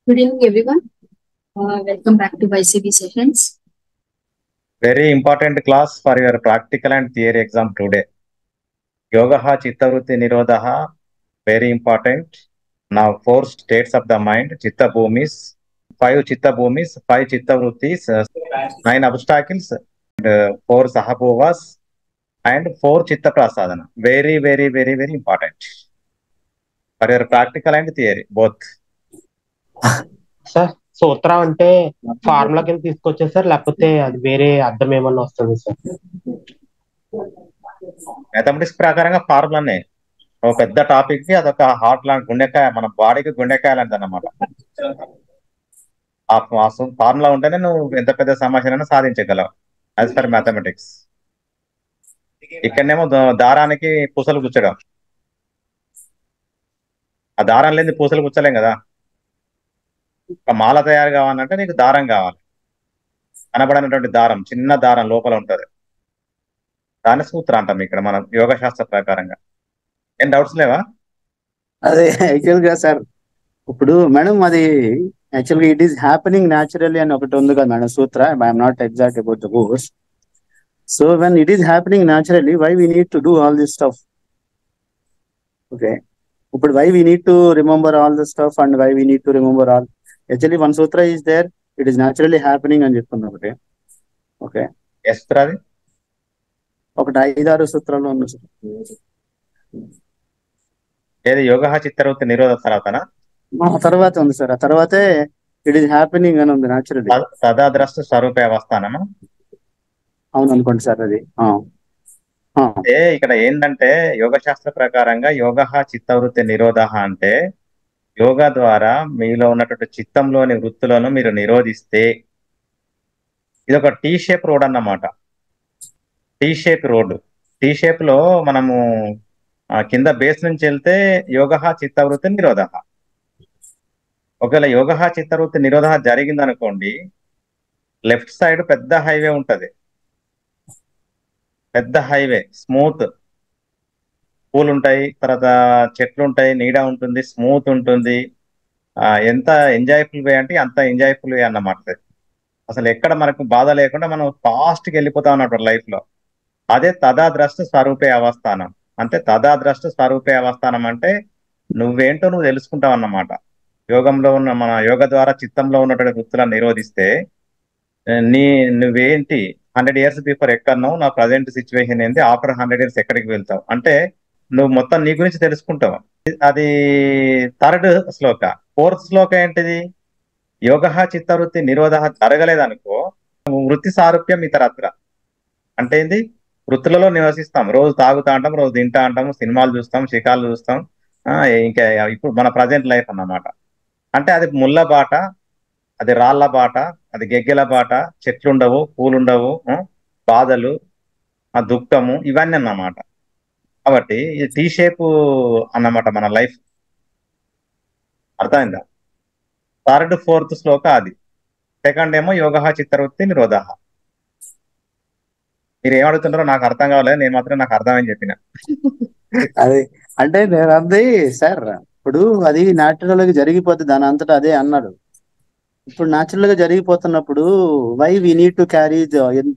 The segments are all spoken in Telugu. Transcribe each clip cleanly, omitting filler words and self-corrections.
Good evening, everyone. Welcome back to YCB sessions. Very important class for your practical and theory exam today. Yogaha Chittavrutti Nirodhaha, very important. Now, 4 states of the mind, Chitta Bhumis, 5 Chitta Bhumis, 5 Chitta Vruttis, 9 obstacles, and 4 Sahabhovas, and 4 Chitta Prasadana. Very, very, very, very important for your practical and theory, both. Sir సూత్రం అంటే ఫార్ములా కింద తీసుకొచ్చారు సార్, లేకపోతే అది వేరే అర్థం ఏమన్నా వస్తుంది సార్? మ్యాథమెటిక్స్ ప్రకారంగా ఫార్ములానే ఒక పెద్ద టాపిక్ కి అదొక హార్ట్ లాంటి గుండెకాయ, మన బాడీకి గుండెకాయ లాంటిది అన్నమాట. ఆ ఫార్ములా ఉంటేనే నువ్వు ఎంత పెద్ద సమస్యనైనా సాధించగలవు యాజ్ పర్ మ్యాథమెటిక్స్. ఇక్కడనేమో దారానికి పూసలు గుచ్చడం, ఆ దారం లేని పూసలు గుచ్చలేం కదా. ఒక మాల తయారు కావాలంటే నీకు దారం కావాలి, కనబడినటువంటి దారం, చిన్న దారం లోపల ఉంటది, దాని సూత్రం అంటాం ఇక్కడ మనం యోగ శాస్త్ర ప్రకారంగా. ఏం డౌట్స్ లేవా? అదే యాక్చువల్ గా సార్, ఇప్పుడు మేడం అది యాక్చువల్గా ఇట్ ఈస్ హ్యాపెనింగ్ న్యాచురల్లీ అని ఒకటి ఉంది కదా madam sutra. I'm not exact about the course. So when it is happening naturally, why we need to do all this stuff? Okay, ఇప్పుడు why we need to remember all the stuff and why we need to remember all? Actually one sutra is there, it is naturally happening అని చెప్తుంది ఒకటి. ఓకే, అది ఒకటి 5-6 సూత్రాల్లో ఉంది సార్. ఏది యోగ చిత్తవృత్తి నిరోధ తర్వాతనా? తర్వాత ఉంది సార్, ఆ తర్వాతే ఇట్ ఈస్ హ్యాపెనింగ్ అని ఉంది న్యాచురల్లీ. తదాద్రష్ట స్వరూప అవస్థానమా? అవును అనుకోండి సార్ అది. ఇక్కడ ఏంటంటే యోగ శాస్త్ర ప్రకారంగా యోగ చిత్తవృత్తి నిరోధ అంటే యోగా ద్వారా మీలో ఉన్నటువంటి చిత్తంలోని వృత్తులను మీరు నిరోధిస్తే, ఇది ఒక టీ షేప్ రోడ్ అన్నమాట. Tea shape road, tea shape లో మనము కింద బేస్ నుంచి వెళ్తే యోగ చిత్తవృత్తి నిరోధ. ఒకవేళ యోగ చిత్తవృత్తి నిరోధ జరిగింది అనుకోండి, లెఫ్ట్ సైడ్ పెద్ద హైవే ఉంటది, పెద్ద హైవే, స్మూత్, పూలు ఉంటాయి, తర్వాత చెట్లు ఉంటాయి, నీడ ఉంటుంది, స్మూత్ ఉంటుంది. ఎంత ఎంజాయ్ఫుల్ వే అంటే అంత ఎంజాయ్ఫుల్ వే అన్నమాట. అసలు ఎక్కడ మనకు బాధ లేకుండా మనం ఫాస్ట్కి వెళ్ళిపోతాం అన్నమాట లైఫ్ లో. అదే తదాద్రష్ట స్వరూపే అవస్థానం. అంటే తదాద్రష్ట స్వరూపే అవస్థానం అంటే నువ్వేంటో నువ్వు తెలుసుకుంటావు అన్నమాట. యోగంలో ఉన్న మన యోగ ద్వారా చిత్తంలో ఉన్నటువంటి వృత్తులను నిరోధిస్తే నువ్వేంటి 100 years బిఫోర్ ఎక్కడున్నావు, నా ప్రజెంట్ సిచ్యువేషన్ ఏంటి, ఆఫ్టర్ 100 years ఎక్కడికి వెళ్తావు అంటే నువ్వు మొత్తం నీ గురించి తెలుసుకుంటావు. అది 3rd శ్లోక. 4th శ్లోక ఏంటిది? యోగ చిత్తవృత్తి నిరోధ జరగలేదనుకో, వృత్తి సారూప్యం ఇతరత్ర అంటే ఏంది? వృత్తులలో నివసిస్తాం, రోజు తాగుతా అంటాం, రోజు తింటా అంటాము, సినిమాలు చూస్తాం, శిఖాలు చూస్తాం, ఇంకా ఇప్పుడు మన ప్రజెంట్ లైఫ్ అన్నమాట. అంటే అది ముళ్ళ బాట, అది రాళ్ల బాట, అది గెగ్గెల బాట, చెట్లుండవు, పూలుండవు, బాధలు, ఆ దుఃఖము, ఇవన్నీ అన్నమాట. కాబట్టి ఇది టీ షేప్ అన్నమాట మన లైఫ్. అర్థమైందా? 3rd 4th శ్లోక అది. 2nd ఏమో యోగ చిత్తవృత్తి నిరోధ. మీరు ఏమడుగుతుంటారో నాకు అర్థం కావలేదు, నేను మాత్రం నాకు అర్థమని చెప్పిన. అది అంటే నేను అంది సార్, ఇప్పుడు అది న్యాచురల్ గా జరిగిపోతుంది, దాని అంతటా అదే అన్నాడు. ఇప్పుడు న్యాచురల్ గా జరిగిపోతున్నప్పుడు why we need to carry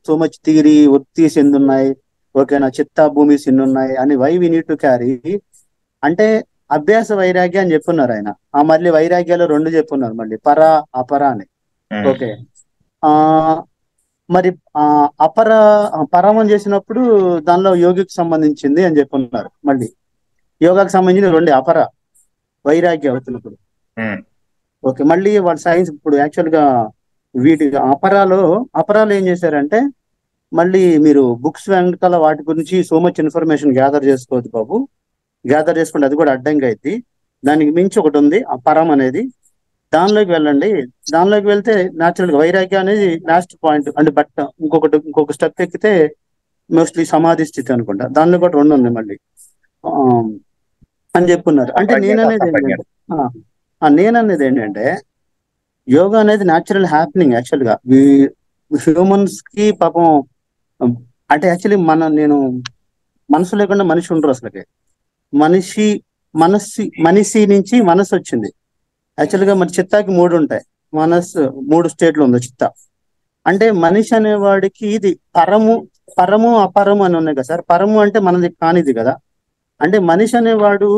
so much theory, ఒత్తిస్ ఎన్ని ఉన్నాయి, ఓకేనా, చిత్తా భూమిస్ ఎన్ని ఉన్నాయి అని why we need to carry అంటే అభ్యాస వైరాగ్య అని చెప్పున్నారు ఆయన. మళ్ళీ వైరాగ్యాలు 2 చెప్పున్నారు, మళ్ళీ పర అపర అని. ఓకే, మరి పరమం చేసినప్పుడు దానిలో యోగికి సంబంధించింది అని చెప్పున్నారు. మళ్ళీ యోగాకి సంబంధించిన 2 అపర వైరాగ్య అవుతున్నప్పుడు. ఓకే, మళ్ళీ వాళ్ళ సైన్స్ ఇప్పుడు యాక్చువల్ గా వీటి అపరాలు ఏం చేశారంటే, మళ్ళీ మీరు బుక్స్ వెనకాల వాటి గురించి సో మచ్ ఇన్ఫర్మేషన్ గ్యాదర్ చేసుకోవద్దు బాబు, గ్యాదర్ చేసుకుంటే అది కూడా అడ్డంగా అయింది. దానికి మించి ఒకటి ఉంది పరం అనేది, దానిలోకి వెళ్ళండి. దానిలోకి వెళ్తే న్యాచురల్ గా వైరాగ్యం అనేది లాస్ట్ పాయింట్ అంటే బట్ ఇంకొక స్టెప్ ఎక్కితే మోస్ట్లీ సమాధి స్థితి అనుకుంటా, దానిలో కూడా 2 ఉంది మళ్ళీ అని చెప్పున్నారు. అంటే నేననేది ఏంటంటే యోగా అనేది న్యాచురల్ హ్యాపెనింగ్. యాక్చువల్ గా హ్యూమన్స్ కి పాపం అంటే యాక్చువల్లీ నేను మనసు లేకుండా మనిషి ఉండరు అసలుకి. మనిషి నుంచి మనసు వచ్చింది. యాక్చువల్ గా మరి చిత్తాకి 3 ఉంటాయి. మనస్సు 3 స్టేట్లు ఉంది చిత్త. అంటే మనిషి అనేవాడికి ఇది పరము అపరము అని ఉన్నాయి కదా సార్. పరము అంటే మనది కానిది కదా. అంటే మనిషి అనేవాడు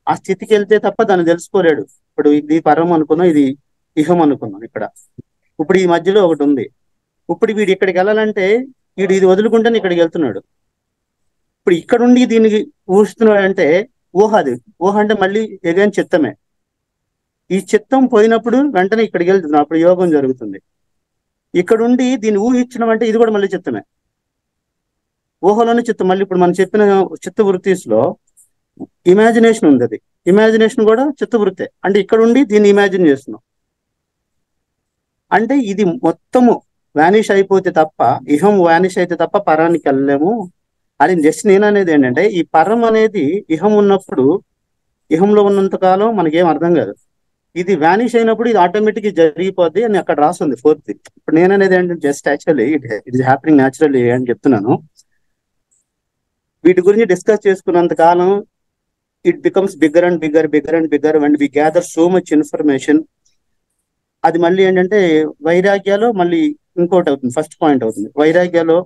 ఆ స్థితికి వెళ్తే తప్ప దాన్ని తెలుసుకోలేడు. ఇప్పుడు ఇది పరం అనుకున్నాం, ఇది ఇహం అనుకున్నాం. ఇప్పుడు ఈ మధ్యలో ఒకటి ఉంది. ఇప్పుడు వీడు ఇక్కడికి వెళ్ళాలంటే వీడు ఇది వదులుకుంటేనే ఇక్కడికి వెళ్తున్నాడు. ఇప్పుడు ఇక్కడుండి దీనికి ఊహిస్తున్నాడు అంటే అది ఊహ అంటే మళ్ళీ ఎగైన్ చిత్తమే. ఈ చిత్తం పోయినప్పుడు వెంటనే ఇక్కడికి వెళ్తున్నాడు, అప్పుడు యోగం జరుగుతుంది. ఇక్కడుండి దీన్ని ఊహించడం అంటే ఇది కూడా మళ్ళీ చిత్తమే. ఊహలోనే చిత్తం. మళ్ళీ ఇప్పుడు మనం చెప్పిన చిత్త వృత్తిలో ఇమాజినేషన్ ఉంది. అది ఇమాజినేషన్ కూడా చిత్త వృత్తే. అంటే ఇక్కడ ఉండి దీన్ని ఇమాజిన్ చేస్తున్నాం. అంటే ఇది మొత్తము వానిష్ అయిపోతే తప్ప, ఇహం వానిష్ అయితే తప్ప పరానికి వెళ్ళలేము అని జస్ట్ నేను అనేది ఏంటంటే, ఈ పరం అనేది ఇహం ఉన్నప్పుడు, ఇహంలో ఉన్నంత కాలం మనకేం అర్థం కాదు. ఇది వానిష్ అయినప్పుడు ఇది ఆటోమేటిక్ జరిగిపోద్ది అని అక్కడ రాస్తుంది 4th. ఇప్పుడు నేను అనేది ఏంటంటే just actually it is happening naturally అని చెప్తున్నాను. వీటి గురించి డిస్కస్ చేసుకున్నంత కాలం it becomes bigger and bigger and we gather so much information. అది మళ్ళీ ఏంటంటే వైరాగ్యాలో మళ్ళీ ఇంకోటి అవుతుంది, ఫస్ట్ పాయింట్ అవుతుంది. వైరాగ్యాలో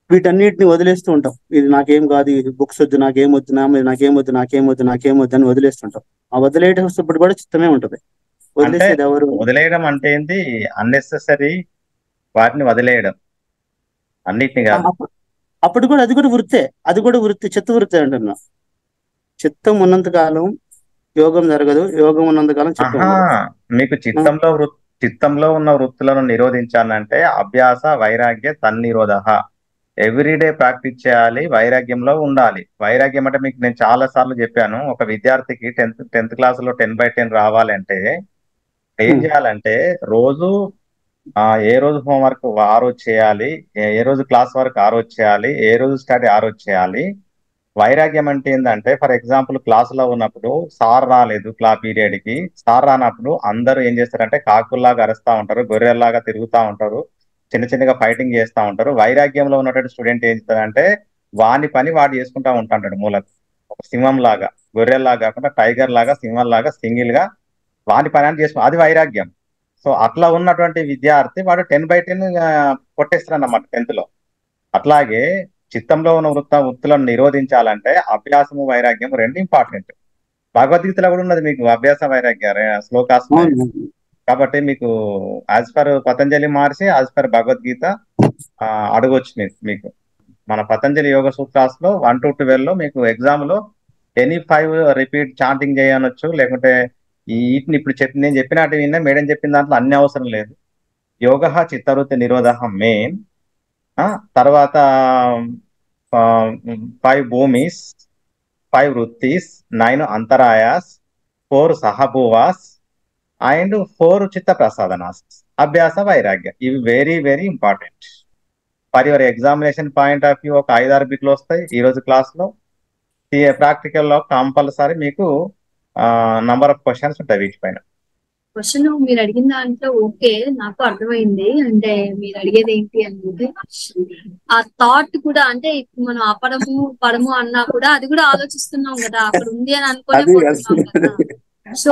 వీటన్నిటిని వదిలేస్తూ ఉంటాం. ఇది నాకేం కాదు, ఇది బుక్స్ వద్దు, నాకేం వద్దు, నాకేం వద్దు అని వదిలేస్తుంటాం. ఆ వదిలేటప్పుడు కూడా చిత్తమే ఉంటది. వదిలేసేది ఎవరు? వదిలేయడం అంటే ఏంటి? అన్నెసెసరీ వాటిని వదిలేయడం, అన్నిటిని కాదు. అప్పుడు కూడా అది కూడా వృత్తే, చిత్త వృత్తే అంటున్నా. చిత్తం ఉన్నంత కాలం యోగం జరగదు, యోగం ఉన్నంత కాలం చిత్తం ఉండదు. మీకు చిత్తంలో ఉన్న వృత్తులను నిరోధించాలంటే అభ్యాస వైరాగ్య తన్నిరోధ ఎవ్రీడే ప్రాక్టీస్ చేయాలి, వైరాగ్యంలో ఉండాలి. వైరాగ్యం అంటే మీకు నేను చాలా సార్లు చెప్పాను, ఒక విద్యార్థికి 10th క్లాసులో 10/10 రావాలంటే ఏం చేయాలంటే రోజు ఏ రోజు హోంవర్క్ ఆ రోజు చేయాలి, ఏ రోజు క్లాస్ వర్క్ ఆ రోజు చేయాలి, ఏ రోజు స్టడీ ఆ రోజు చేయాలి. వైరాగ్యం అంటే ఏంటంటే, ఫర్ ఎగ్జాంపుల్ క్లాసులో ఉన్నప్పుడు సార్ రాలేదు పీరియడ్ కి, సార్ రానప్పుడు అందరూ ఏం చేస్తారంటే కాకుల్లాగా అరుస్తూ ఉంటారు, గొర్రెల్లాగా తిరుగుతూ ఉంటారు, చిన్నగా ఫైటింగ్ చేస్తూ ఉంటారు. వైరాగ్యంలో ఉన్నటువంటి స్టూడెంట్ ఏం చేస్తాడంటే వాని పని వాడు చేసుకుంటా ఉంటాడు మూలకు. ఒక సింహం లాగా, గొర్రెల్లాగా కాకుండా టైగర్ లాగా, సింహం లాగా సింగిల్ గా వాని పని అని చేసుకుంటా, అది వైరాగ్యం. సో అట్లా ఉన్నటువంటి విద్యార్థి వాడు 10/10 కొట్టేస్తాడు అన్నమాట 10th లో. అట్లాగే చిత్తంలో ఉన్న వృత్తులను నిరోధించాలంటే అభ్యాసము వైరాగ్యం 2 ఇంపార్టెంట్. భగవద్గీతలో కూడా ఉన్నది మీకు అభ్యాస వైరాగ్య శ్లోకాస్. కాబట్టి మీకు యాజ్ పర్ పతంజలి మహర్షి, యాజ్ పర్ భగవద్గీత అడగొచ్చు మీకు. మన పతంజలి యోగ సూత్రాస్ లో 1 to 12 లో మీకు ఎగ్జామ్ లో ఎనీ 5 రిపీట్ చాంటింగ్ చేయనొచ్చు, లేకుంటే వీటిని ఇప్పుడు నేను చెప్పినట్టు విన్నా, మేడం చెప్పిన దాంట్లో అన్ని అవసరం లేదు. యోగ చిత్తవృత్తి నిరోధ మెయిన్. తర్వాత 5 భూమిస్, 5 వృత్తిస్, 9 అంతరాయాస్, 4 సహభూవాస్ అండ్ 4 చిత్త ప్రసాదనాస్. అభ్యాస వైరాగ్య, ఇవి very very important for your examination point of view. ఒక 5-6 బిట్లు వస్తాయి ఈ రోజు క్లాస్ లో. ప్రాక్టికల్ లో కంపల్సరీ మీకు నంబర్ ఆఫ్ క్వశ్చన్స్ ఉంటాయి వీటిపైన. క్వశ్చన్ మీరు అడిగిన దాంట్లో ఓకే, నాకు అర్థమైంది. అంటే మీరు అడిగేది ఏంటి అంటే ఆ థాట్ కూడా, అంటే ఇప్పుడు మనం అపరము పరము అన్నా కూడా అది కూడా ఆలోచిస్తున్నాం కదా, అక్కడ ఉంది అని అనుకోలేకపోతున్నాం కదా. సో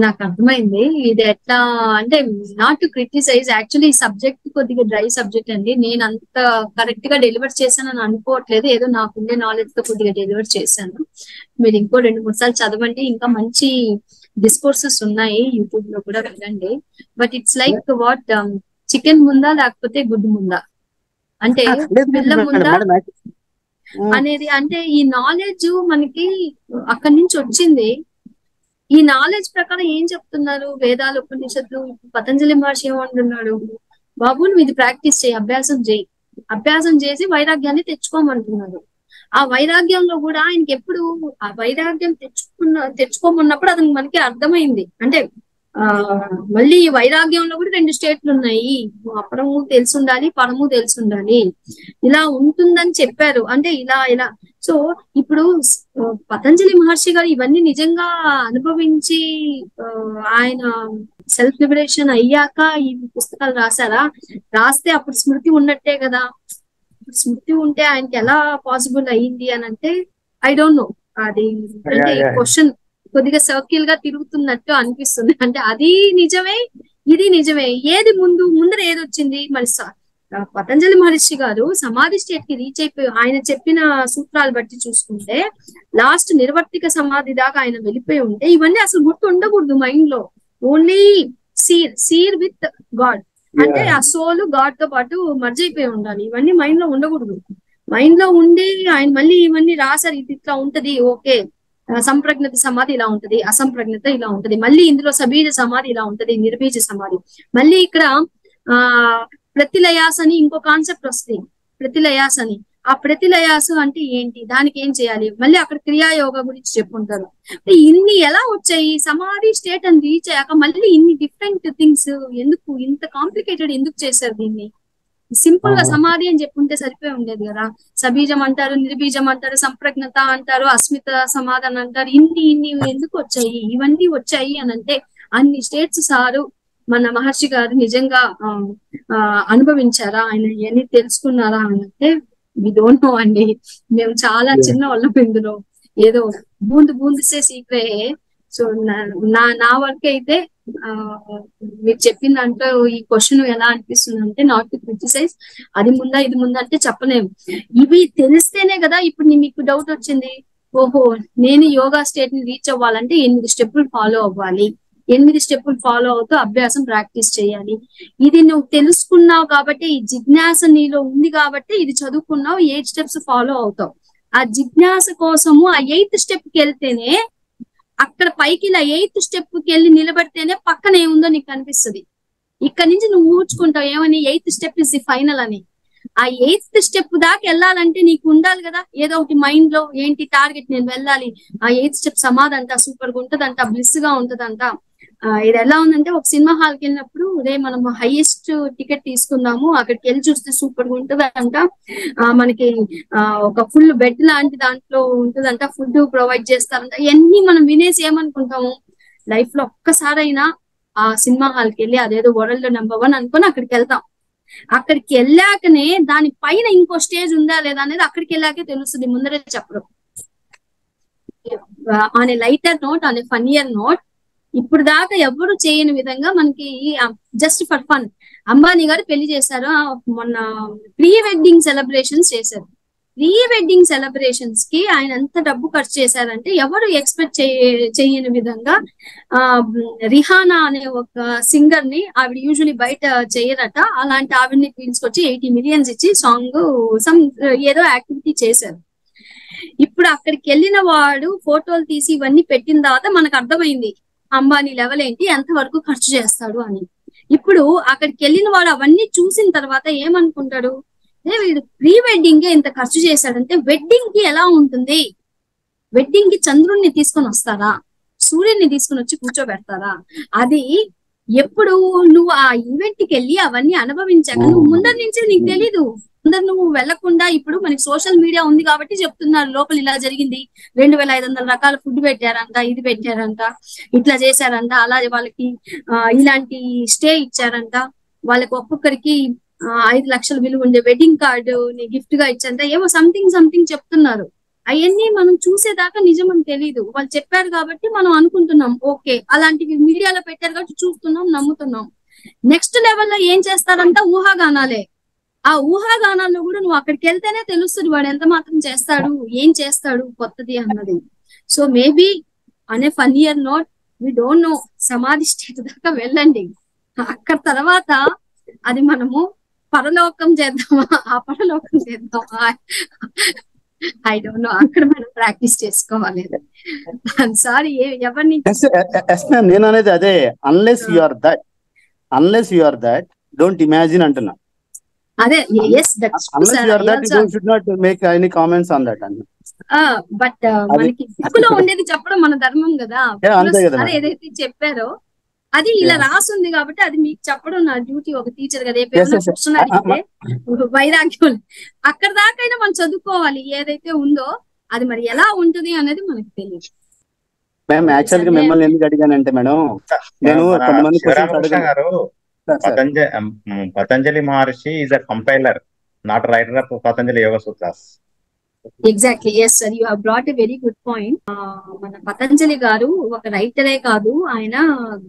నాకు అర్థమైంది ఇది ఎట్లా అంటే, నాట్ టు క్రిటిసైజ్. యాక్చువల్లీ ఈ సబ్జెక్ట్ కొద్దిగా డ్రై సబ్జెక్ట్ అండి. నేను అంత కరెక్ట్ గా డెలివర్ చేశానని అనుకోవట్లేదు, ఏదో నాకుండే నాలెడ్జ్ తో కొద్దిగా డెలివర్ చేశాను. మీరు ఇంకో 2-3 సార్లు చదవండి, ఇంకా మంచి డిస్కోర్సెస్ ఉన్నాయి యూట్యూబ్ లో కూడా, వెళ్ళండి. But it's like what, chicken ముందా లేకపోతే గుడ్డు ముందా, అంటే బెల్లం ముందా అనేది. అంటే ఈ నాలెడ్జ్ మనకి అక్కడి నుంచి వచ్చింది. ఈ నాలెడ్జ్ ప్రకారం ఏం చెప్తున్నారు వేదాలు, ఉపనిషత్తులు? పతంజలి మహర్షి ఏమంటున్నాడు? బాబు నువ్వు ఇది ప్రాక్టీస్ చేయి, అభ్యాసం చేసి వైరాగ్యాన్ని తెచ్చుకోమంటున్నాడు. ఆ వైరాగ్యంలో కూడా ఆయనకి ఎప్పుడు ఆ వైరాగ్యం తెచ్చుకోమన్నప్పుడు అది మనకి అర్థమైంది. అంటే మళ్ళీ ఈ వైరాగ్యంలో కూడా 2 స్టేట్లు ఉన్నాయి, అపరము తెలిసి ఉండాలి, పరము తెలిసి ఉండాలి, ఇలా ఉంటుందని చెప్పారు. అంటే ఇలా సో ఇప్పుడు పతంజలి మహర్షి గారు ఇవన్నీ నిజంగా అనుభవించి ఆయన సెల్ఫ్ లిబరేషన్ అయ్యాక ఈ పుస్తకాలు రాశారా? రాస్తే అప్పుడు స్మృతి ఉన్నట్టే కదా. స్మృతి ఉంటే ఆయనకి ఎలా పాసిబుల్ అయ్యింది అని అంటే ఐ డోంట్ నో. అది అంటే క్వశ్చన్ కొద్దిగా సర్కిల్ గా తిరుగుతున్నట్టు అనిపిస్తుంది. అంటే అది నిజమే, ఇది నిజమే, ఏది ముందర ఏది వచ్చింది మరి? పతంజలి మహర్షి గారు సమాధి స్టేట్ కి రీచ్ అయిపోయి ఆయన చెప్పిన సూత్రాలు బట్టి చూసుకుంటే లాస్ట్ నిర్వర్తిక సమాధి దాకా ఆయన వెళ్ళిపోయి ఉంటే ఇవన్నీ అసలు గుర్తు ఉండకూడదు మైండ్ లో. ఓన్లీ సీర్ విత్ గాడ్, అంటే ఆ సోల్ గాడ్ తో పాటు మర్జ్ అయిపోయి ఉండాలి. ఇవన్నీ మైండ్ లో ఉండకూడదు. మైండ్ లో ఉండి ఆయన మళ్ళీ ఇవన్నీ రాశారు, ఇది ఇట్లా ఉంటది, ఓకే సంప్రజ్ఞత సమాధి ఇలా ఉంటది, అసంప్రజ్ఞత ఇలా ఉంటది, మళ్ళీ ఇందులో సబీజ సమాధి ఇలా ఉంటది, నిర్బీజ సమాధి. మళ్ళీ ఇక్కడ ఆ ప్రతిలయాస్ అని ఇంకో కాన్సెప్ట్ వస్తుంది, ప్రతిలయాస్ అని. ఆ ప్రతిలయాసు అంటే ఏంటి, దానికి ఏం చేయాలి, మళ్ళీ అక్కడ క్రియాయోగ గురించి చెప్పుకుంటారు. ఇన్ని ఎలా వచ్చాయి? సమాధి స్టేట్ అని రీచ్ అయ్యాక మళ్ళీ ఇన్ని డిఫరెంట్ థింగ్స్ ఎందుకు, ఇంత కాంప్లికేటెడ్ ఎందుకు చేశారు దీన్ని? సింపుల్ గా సమాధి అని చెప్పుంటే సరిపోయి ఉండేది కదా. సబీజం అంటారు, నిర్బీజం అంటారు, సంప్రజ్ఞత అంటారు, అస్మిత సమాధానం అంటారు. ఇన్ని ఎందుకు వచ్చాయి? ఇవన్నీ వచ్చాయి అని అంటే అన్ని స్టేట్స్ సారు మన మహర్షి గారు నిజంగా అనుభవించారా, ఆయన ఇవన్నీ తెలుసుకున్నారా అని అంటే వి డోంట్ నో అండి. మేము చాలా చిన్న వాళ్ళం ఇందులో, ఏదో బూందు సే సీక్రే. సో నా వర్క్ అయితే మీరు చెప్పిన దాంట్లో ఈ క్వశ్చన్ ఎలా అనిపిస్తుంది అంటే, నాట్ టు క్రిటిసైజ్, అది ముందా ఇది ముందా అంటే చెప్పలేము. ఇవి తెలిస్తేనే కదా ఇప్పుడు మీకు డౌట్ వచ్చింది, ఓహో నేను యోగా స్టేట్ ని రీచ్ అవ్వాలంటే 8 స్టెప్పులు ఫాలో అవ్వాలి, 8 స్టెప్పులు ఫాలో అవుతూ అభ్యాసం ప్రాక్టీస్ చేయాలి. ఇది నువ్వు తెలుసుకున్నావు కాబట్టి, ఈ జిజ్ఞాస నీలో ఉంది కాబట్టి ఇది చదువుకున్నావు, 8 స్టెప్స్ ఫాలో అవుతావు. ఆ జిజ్ఞాస కోసము ఆ 8th స్టెప్ కి వెళ్తేనే, అక్కడ పైకి ఇలా 8th స్టెప్ కి వెళ్ళి నిలబడితేనే పక్కన ఏముందో నీకు కనిపిస్తుంది. ఇక్కడ నుంచి నువ్వు ఊడ్చుకుంటావు ఏమని, 8th step is the final అని. ఆ 8th స్టెప్ దాకా వెళ్ళాలంటే నీకు ఉండాలి కదా ఏదో ఒకటి మైండ్ లో, ఏంటి టార్గెట్, నేను వెళ్ళాలి, ఆ 8th స్టెప్ సమాధంట సూపర్ గా ఉంటదంట, బ్లిస్ గా ఉంటదంట. ఇది ఎలా ఉందంటే, ఒక సినిమా హాల్ కి వెళ్ళినప్పుడు మనం హైయెస్ట్ టికెట్ తీసుకుందాము, అక్కడికి వెళ్ళి చూస్తే సూపర్ గా ఉంటదంట, మనకి ఒక ఫుల్ బెడ్ లాంటి దాంట్లో ఉంటదంట, ఫుడ్ ప్రొవైడ్ చేస్తారంట. ఇవన్నీ మనం వినేసి ఏమనుకుంటాము, లైఫ్ లో ఒక్కసారైనా ఆ సినిమా హాల్ కి వెళ్ళి అదేదో వరల్డ్ నెంబర్ 1 అనుకుని అక్కడికి వెళ్తాం. అక్కడికి వెళ్ళాకనే దాని పైన ఇంకో స్టేజ్ ఉందా లేదా అనేది అక్కడికి వెళ్ళాకే తెలుస్తుంది, ముందరే చెప్పరు. On a lighter note, on a funnier note, ఇప్పుడు దాకా ఎవరు చేయని విధంగా మనకి జస్ట్ ఫర్ ఫన్ అంబానీ గారు పెళ్లి చేశారు, మొన్న ప్రీ వెడ్డింగ్ సెలబ్రేషన్స్ చేశారు. ప్రీ వెడ్డింగ్ సెలబ్రేషన్స్ కి ఆయన ఎంత డబ్బు ఖర్చు చేశారంటే ఎవరు ఎక్స్పెక్ట్ చేయని విధంగా రిహానా అనే ఒక సింగర్ ని, ఆవిడ యూజువలీ బయట చేయరట, అలాంటి ఆవిడని తీసుకొచ్చి 80 millions ఇచ్చి సాంగ్ ఏదో యాక్టివిటీ చేశారు. ఇప్పుడు అక్కడికి వెళ్ళిన వాడు ఫోటోలు తీసి ఇవన్నీ పెట్టిన తర్వాత మనకు అర్థమైంది అంబానీ లెవెల్ ఏంటి, ఎంత వరకు ఖర్చు చేస్తాడు అని. ఇప్పుడు అక్కడికి వెళ్ళిన వాడు అవన్నీ చూసిన తర్వాత ఏమనుకుంటాడు, వీడు ప్రీ వెడ్డింగ్ కి ఇంత ఖర్చు చేశాడంటే వెడ్డింగ్ కి ఎలా ఉంటుంది, వెడ్డింగ్ కి చంద్రుణ్ణి తీసుకొని వస్తారా, సూర్యుడిని తీసుకొని వచ్చి కూర్చోబెడతారా? అది ఎప్పుడు నువ్వు ఆ ఈవెంట్ కి వెళ్ళి అవన్నీ అనుభవించాక, నువ్వు ముందర నుంచి నీకు తెలీదు, ముందర నువ్వు వెళ్లకుండా, ఇప్పుడు మనకి సోషల్ మీడియా ఉంది కాబట్టి చెప్తున్నారు, లోపల ఇలా జరిగింది, 2500 రకాల ఫుడ్ పెట్టారంట, ఇది పెట్టారంట, ఇట్లా చేశారంట, అలాగే వాళ్ళకి ఇలాంటి స్టే ఇచ్చారంట, వాళ్ళకి ఒక్కొక్కరికి 5 లక్షల విలువ ఉండే వెడ్డింగ్ కార్డు గిఫ్ట్ గా ఇచ్చారంట, ఏమో సంథింగ్ చెప్తున్నారు. అవన్నీ మనం చూసేదాకా నిజం అని తెలీదు, వాళ్ళు చెప్పారు కాబట్టి మనం అనుకుంటున్నాం, ఓకే అలాంటివి మీడియాలో పెట్టారు కాబట్టి చూస్తున్నాం, నమ్ముతున్నాం. నెక్స్ట్ లెవెల్లో ఏం చేస్తారంట, ఊహాగానాలే. ఆ ఊహాగానాల్లో కూడా నువ్వు అక్కడికి వెళ్తేనే తెలుస్తుంది వాడు ఎంత మాత్రం చేస్తాడు, ఏం చేస్తాడు కొత్తది అన్నది. సో మేబీ అనే ఫన్నియర్ నోట్, వి డోంట్ నో, సమాధి స్టేట్ దాకా వెళ్ళండి, అక్కడ తర్వాత అది మనము పరలోకం చేద్దామా, అపరలోకం చేద్దామా, ఐ డోంట్ నో, అక్కడ మనం ప్రాక్టీస్ చేసుకోవాలి. సారీ ఎవరిని నేను అనేది అదే, unless you are that don't imagine అంటున్నా. అదే yes, that's true, unless sir. you are that, you should not make any comments on that. But మనకి బుక్లో ఉండేది చెప్పడం మన ధర్మం కదా. సార్ ఏదైతే చెప్పారో అది ఇలా రాసుంది కాబట్టి అది మీకు చెప్పడం నా డ్యూటీ, ఒక టీచర్ కదా. ఏమైనా క్వశ్చన్ అడిగితే వైరాగ్యం అక్కడ దాకైనా మనం చదువుకోవాలి, ఏదైతే ఉందో అది మరి ఎలా ఉంటుంది అనేది మనకు తెలియదు. మేము యాక్చువల్ గా మిమ్మల్ని ఎందుకు అడిగానంటే మేడం, నేను కొంతమంది Patanjali Maharshi is a compiler, not writer of Patanjali yoga sutras. Exactly, yes sir, you have brought a very good point. మన పతంజలి గారు ఒక రైటరే కాదు, ఆయన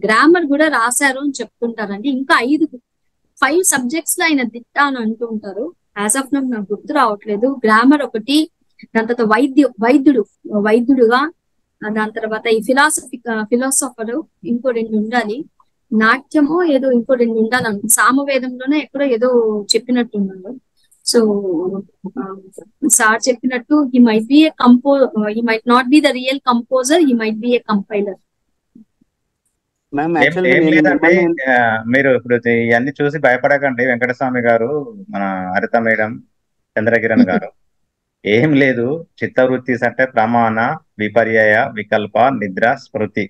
గ్రామర్ కూడా రాశారు అని చెప్తుంటారండి. ఇంకా 5 సబ్జెక్ట్స్ లో ఆయన దిట్ట అని అంటుంటారు. యాజ్ ఆఫ్ నౌ నాకు గుర్తు రావట్లేదు. గ్రామర్ ఒకటి, దాని తర్వాత వైద్యుడుగా, దాని తర్వాత ఈ ఫిలాసఫర్, ఇంకో 2 ఉండాలి. నాట్యమో ఏదో ఇంకో 2 ఉండాలి. సామవేదంలోనే ఎక్కడో ఏదో చెప్పినట్టున్నారు. సో సార్ చెప్పినట్టు he might be A he might not be the real composer, he might be A compiler. Ma'am ఏం యాక్చువల్గా ఏం నేను లేదండి. మిమ్మల్ని మీరు ఇప్పుడు ఇవన్నీ చూసి భయపడకండి. వెంకటస్వామి గారు, మన హరిత మేడం, చంద్రకిరణ్ గారు, ఏం లేదు. చిత్తవృత్తిస్ అంటే ప్రమాణ, విపర్యయ, వికల్ప, నిద్ర, స్మృతి.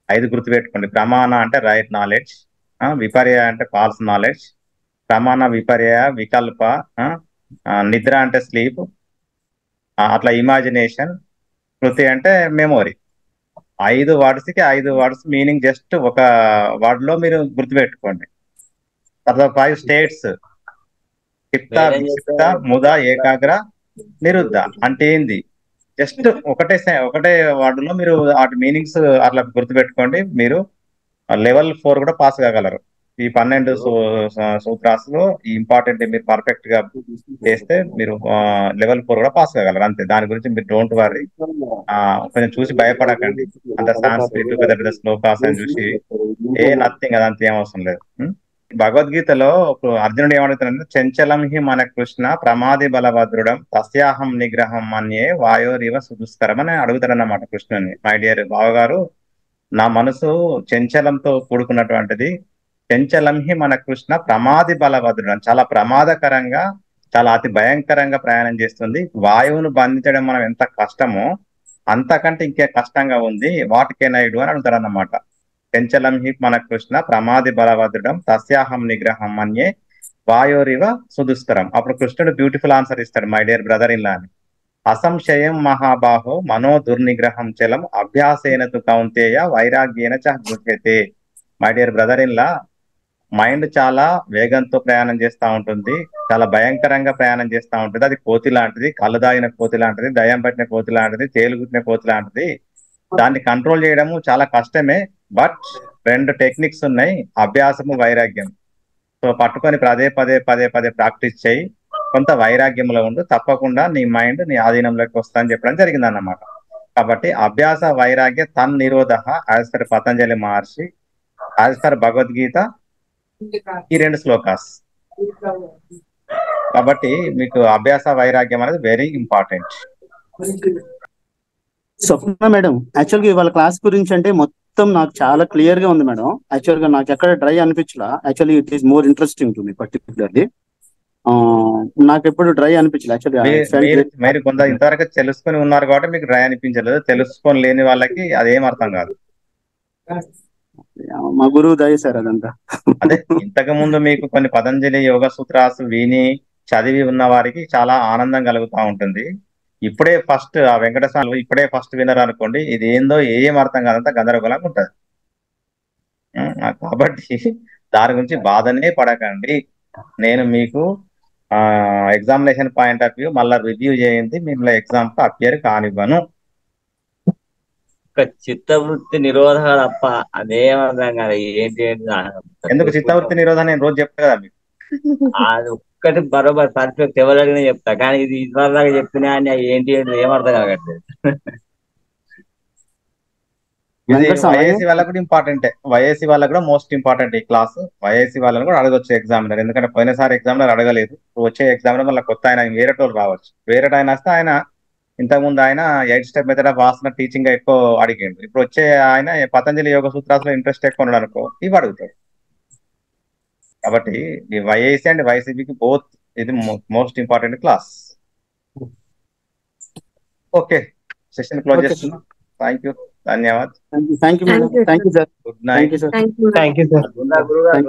5 గుర్తుపెట్టుకోండి. ప్రమాణ అంటే రైట్ నాలెడ్జ్, విపర్యయ అంటే ఫాల్స్ నాలెడ్జ్, ప్రమాణ, విపర్యయ, వికల్ప, నిద్ర అంటే స్లీప్, అట్లా ఇమాజినేషన్, స్మృతి అంటే మెమొరీ. 5 వర్డ్స్ కి 5 వర్డ్స్ మీనింగ్ జస్ట్ ఒక వర్డ్ లో మీరు గుర్తుపెట్టుకోండి. తర్వాత 5 స్టేట్స్: చిత్త, విక్షిప్త, ముద, ఏకాగ్ర, నిరుద్ధ. అంటే ఏంది? జస్ట్ ఒకటే వర్డ్ లో మీరు వాటి మీనింగ్స్ అట్లా గుర్తుపెట్టుకోండి. మీరు లెవెల్ 4 కూడా పాస్ కాగలరు. ఈ 12 సూత్రాస్ లో ఈ ఇంపార్టెంట్ మీరు పర్ఫెక్ట్ గా చేస్తే మీరు లెవెల్ 4 కూడా పాస్ కాగలరు. అంతే. దాని గురించి మీరు డోంట్ వర్రీ. కొంచెం చూసి భయపడకండి. అంత సాంస్క్రిట్ పెద్ద పెద్ద శ్లోకాస్ అని చూసి నథింగ్, అదంతా ఏం అవసరం లేదు. భగవద్గీతలో అర్జునుడు ఏమడుగుతాడంటే, చెంచలం హి మన కృష్ణ ప్రమాది బలభద్రుడం తస్యాహం నిగ్రహం మన్యే వాయోరివ సుదుష్కరం అని అడుగుతాడన్నమాట కృష్ణుని. మై డియర్ బావగారు, నా మనసు చెంచలంతో కూడుకున్నటువంటిది. చెంచలం హి మన కృష్ణ ప్రమాది బలభద్రుడం, చాలా ప్రమాదకరంగా, చాలా అతి భయంకరంగా ప్రయాణం చేస్తుంది. వాయువును బంధించడం మనం ఎంత కష్టమో అంతకంటే ఇంకే కష్టంగా ఉంది. వాటికేనాయుడు అని అడుగుతాడన్నమాట. చెంచలం హి మన కృష్ణ ప్రమాది బలభద్రుడం తస్యాహం నిగ్రహం మన్యే వాయోరివ సుదుష్కరం. అప్పుడు కృష్ణుడు బ్యూటిఫుల్ ఆన్సర్ ఇస్తాడు, మై డియర్ బ్రదర్ ఇన్ లా అని. అసంశయం మహాబాహో మనో దుర్నిగ్రహం చలం అభ్యాసేన తు కౌంతేయ వైరాగ్యేన చ గృహ్యతే. My dear brother in law, mind చాలా వేగంతో ప్రయాణం చేస్తూ ఉంటుంది, చాలా భయంకరంగా ప్రయాణం చేస్తూ ఉంటుంది. అది కోతి లాంటిది, కళ్ళు దాగిన కోతి లాంటిది, దయ్యం పట్టిన కోతి లాంటిది, తేలుగుట్టిన కోతి లాంటిది. దాన్ని కంట్రోల్ చేయడము చాలా కష్టమే. బట్ 2 టెక్నిక్స్ ఉన్నాయి: అభ్యాసము, వైరాగ్యం. సో పట్టుకొని పదే పదే పదే పదే ప్రాక్టీస్ చేయి. కొంత వైరాగ్యంలో ఉండు, తప్పకుండా నీ మైండ్ నీ ఆధీనంలోకి వస్తా అని చెప్పడం జరిగింది అన్నమాట. కాబట్టి అభ్యాస వైరాగ్య తన్ నిరోధ యాజ్ పర్ పతంజలి మహర్షి, యాజ్ పర్ భగవద్గీత, ఈ 2 శ్లోకాస్. కాబట్టి మీకు అభ్యాస వైరాగ్యం అనేది వెరీ ఇంపార్టెంట్. స్వప్న మేడం, యాక్చువల్గా ఇవాళ క్లాస్ గురించి అంటే మొత్తం నాకు చాలా క్లియర్ గా ఉంది మేడం. యాక్చువల్గా నాకు ఎక్కడ డ్రై అనిపించలా. Actually it is more interesting to me particularly. నాకు ఎప్పుడు డ్రై అనిపించలేదు. యాక్చువల్లీ మీరు కొంత ఇంతవరకు తెలుసుకొని ఉన్నారు కాబట్టి మీకు డ్రై అనిపించలేదు. తెలుసుకొని లేని వాళ్ళకి అదేం అర్థం కాదు. మా గురువు దయ సార్ అదంతా. అదే ఇంతకు ముందు మీకు కొన్ని పతంజలి యోగ సూత్రాలు విని చదివి ఉన్న వారికి చాలా ఆనందం కలుగుతూ ఉంటుంది. ఇప్పుడే ఫస్ట్ ఆ వెంకటస్వామి ఇప్పుడే ఫస్ట్ వినరు అనుకోండి, ఇది ఏందో ఏం అర్థం కాదంతా గందరగోళంగా ఉంటుంది. కాబట్టి దాని గురించి బాధనే పడకండి. నేను మీకు ఎగ్జామినేషన్ పాయింట్ ఆఫ్ వ్యూ మళ్ళీ రివ్యూ చేయండి, మిమ్మల్ని ఎగ్జామ్ కు అపియర్ కానివ్వను. చిత్తవృత్తి నిరోధ తప్ప అదేం అర్థం కాదు. ఏంటి ఎందుకు చిత్తవృత్తి నిరోధం నేను రోజు చెప్తా కదా మీకు. అది ఒక్కటి బరోబర్ పర్ఫెక్ట్ ఎవరైనా చెప్తా, కానీ ఇది ఇదివరదాకా చెప్పినా అని ఏంటి ఏం అర్థం కావట్లేదు. వైఎస్సీ వాళ్ళకు కూడా ఇంపార్టెంటే. వైఎస్సీ వాళ్ళకు కూడా మోస్ట్ ఇంపార్టెంట్ ఈ క్లాస్. వైఎస్సీ వాళ్ళని కూడా అడగొచ్చు ఎగ్జామినర్, ఎందుకంటే పోయినసారి ఎగ్జామినర్ అడగలేదు. వచ్చే ఎగ్జామినర్ మళ్ళీ కొత్త ఆయన వేరేటోళ్ళు రావచ్చు. వేరేటైనా వస్తే ఆయన ఇంతకుముందు ఆయన 8 step method of Haasan teaching ఎక్కువ అడిగాడు. ఇప్పుడు వచ్చే ఆయన పతంజలి యోగ సూత్రాల్లో ఇంట్రెస్ట్ ఎక్కువ ఉన్నాడు అనుకో, ఇవి అడుగుతాడు. కాబట్టి ఈ వైఎస్సీ అండ్ వైసీపీకి బోత్ ఇది most important class. Okay, session close చేస్తున్నాం. థ్యాంక్ యూ, ధన్యవాద్. Thank you madam. Thank you sir. Good night. Thank you sir. గురుగారు